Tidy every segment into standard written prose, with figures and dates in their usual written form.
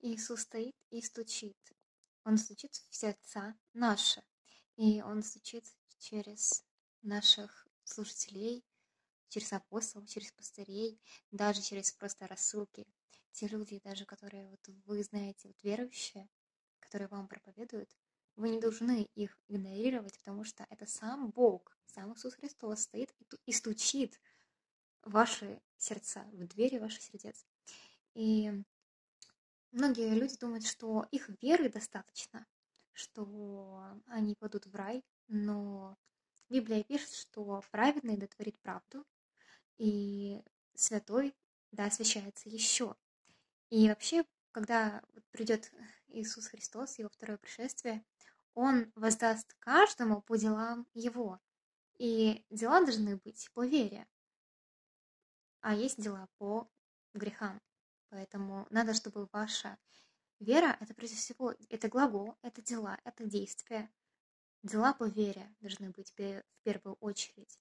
Иисус стоит и стучит. Он стучит в сердца наши. И Он стучит через наших служителей, через апостолов, через пастырей, даже через просто рассылки. Те люди, даже которые вот вы знаете, вот верующие, которые вам проповедуют, вы не должны их игнорировать, потому что это сам Бог, сам Иисус Христос стоит и стучит в ваши сердца, в двери ваших сердец. И многие люди думают, что их веры достаточно, что они пойдут в рай, но Библия пишет, что праведный дотворит правду, и святой, да, освящается еще. И вообще, когда вот придет Иисус Христос, Его второе пришествие, Он воздаст каждому по делам Его. И дела должны быть по вере, а есть дела по грехам. Поэтому надо, чтобы ваша вера, это прежде всего, это глагол, это дела, это действия. Дела по вере должны быть в первую очередь.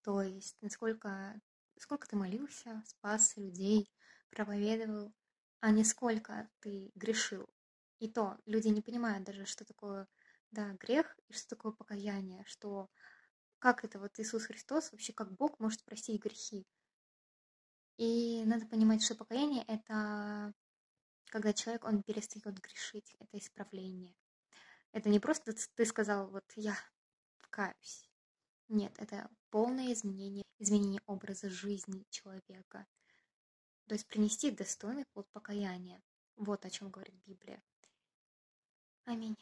То есть, сколько ты молился, спас людей, проповедовал, а не сколько ты грешил. И то люди не понимают даже, что такое, да, грех и что такое покаяние, что как это вот Иисус Христос, вообще как Бог может простить грехи. И надо понимать, что покаяние — это когда человек, он перестает грешить, это исправление. Это не просто ты сказал, вот я каюсь. Нет, это полное изменение образа жизни человека. То есть принести достойный плод покаяния. Вот о чем говорит Библия. Аминь.